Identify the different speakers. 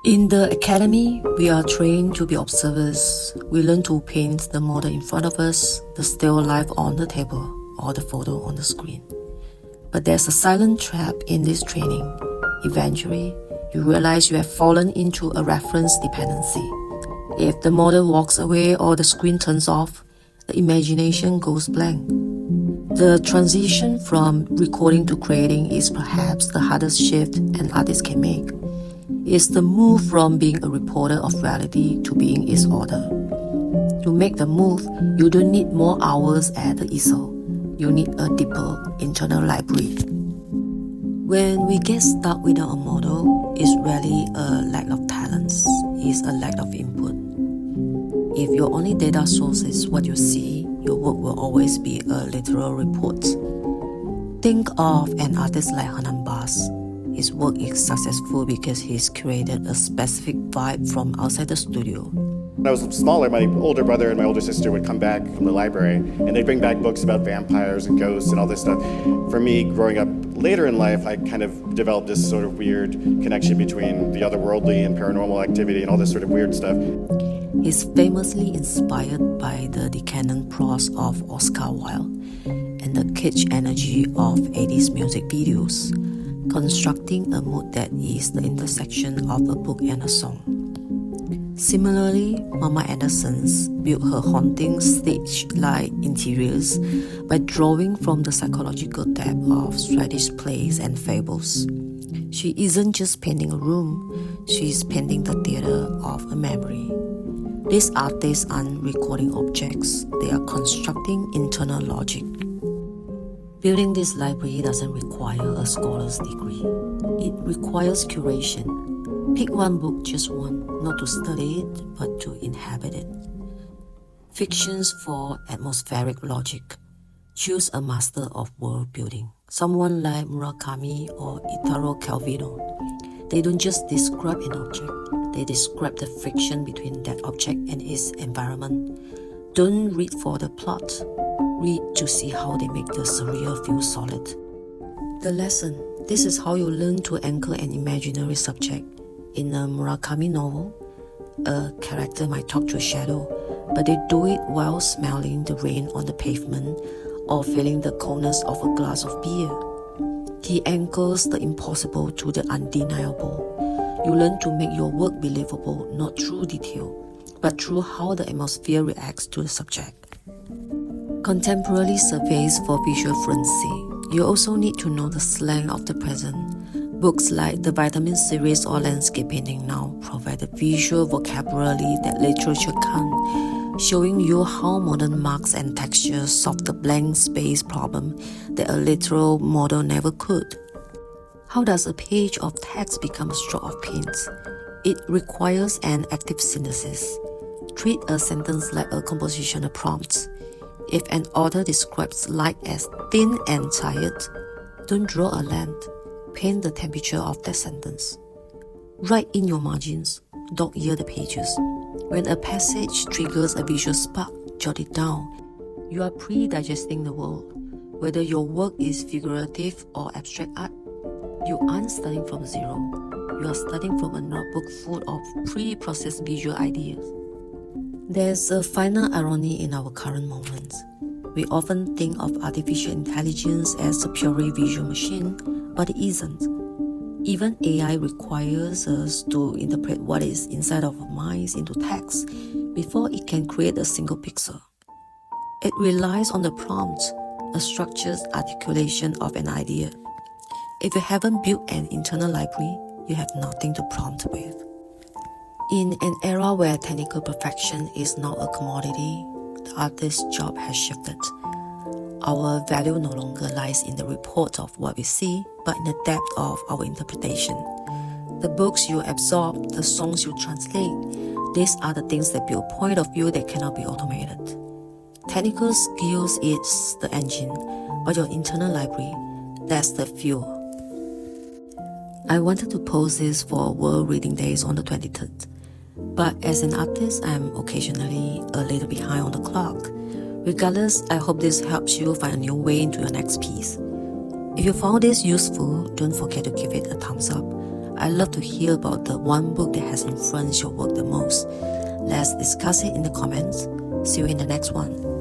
Speaker 1: In the academy, we are trained to be observers. We learn to paint the model in front of us, the still life on the table, or the photo on the screen. But there's a silent trap in this training. Eventually, you realize you have fallen into a reference dependency. If the model walks away or the screen turns off, the imagination goes blank. The transition from recording to creating is perhaps the hardest shift an artist can make. It's the move from being a reporter of reality to being its author. To make the move, you don't need more hours at the easel. You need a deeper internal library. When we get stuck without a model, it's rarely a lack of talents, it's a lack of input. If your only data source is what you see, your work will always be a literal report. Think of an artist like Hernan Bass. His work is successful because he's created a specific vibe from outside the studio.
Speaker 2: When I was smaller, my older brother and my older sister would come back from the library and they'd bring back books about vampires and ghosts and all this stuff. For me, growing up later in life, I kind of developed this sort of weird connection between the otherworldly and paranormal activity and all this sort of weird stuff.
Speaker 1: He's famously inspired by the decadent prose of Oscar Wilde and the kitsch energy of 80s music videos, constructing a mood that is the intersection of a book and a song. Similarly, Mama Anderson's built her haunting stage-like interiors by drawing from the psychological depth of Swedish plays and fables. She isn't just painting a room, she's painting the theater of a memory. These artists aren't recording objects, they are constructing internal logic. Building this library doesn't require a scholar's degree. It requires curation. Pick one book, just one, not to study it, but to inhabit it. Fictions for atmospheric logic. Choose a master of world building, someone like Murakami or Italo Calvino. They don't just describe an object, they describe the friction between that object and its environment. Don't read for the plot. Read to see how they make the surreal feel solid. The lesson. This is how you learn to anchor an imaginary subject. In a Murakami novel, a character might talk to a shadow, but they do it while smelling the rain on the pavement or feeling the coldness of a glass of beer. He anchors the impossible to the undeniable. You learn to make your work believable not through detail, but through how the atmosphere reacts to the subject. Contemporary surveys for visual fluency. You also need to know the slang of the present. Books like the Vitamin series or Landscape Painting Now provide the visual vocabulary that literature can't, showing you how modern marks and textures solve the blank space problem that a literal model never could. How does a page of text become a stroke of paint? It requires an active synthesis. Treat a sentence like a compositional prompt. If an author describes light as thin and tired, don't draw a lamp. Paint the temperature of that sentence. Write in your margins. Dog-ear the pages. When a passage triggers a visual spark, jot it down. You are pre-digesting the world. Whether your work is figurative or abstract art, you aren't starting from zero. You are starting from a notebook full of pre-processed visual ideas. There's a final irony in our current moment. We often think of artificial intelligence as a purely visual machine, but it isn't. Even AI requires us to interpret what is inside of our minds into text before it can create a single pixel. It relies on the prompt, a structured articulation of an idea. If you haven't built an internal library, you have nothing to prompt with. In an era where technical perfection is now a commodity, the artist's job has shifted. Our value no longer lies in the report of what we see, but in the depth of our interpretation. The books you absorb, the songs you translate, these are the things that build a point of view that cannot be automated. Technical skills is the engine, but your internal library, that's the fuel. I wanted to post this for World Reading Days on the 23rd, but as an artist, I'm occasionally a little behind on the clock. Regardless, I hope this helps you find a new way into your next piece. If you found this useful, don't forget to give it a thumbs up. I'd love to hear about the one book that has influenced your work the most. Let's discuss it in the comments. See you in the next one.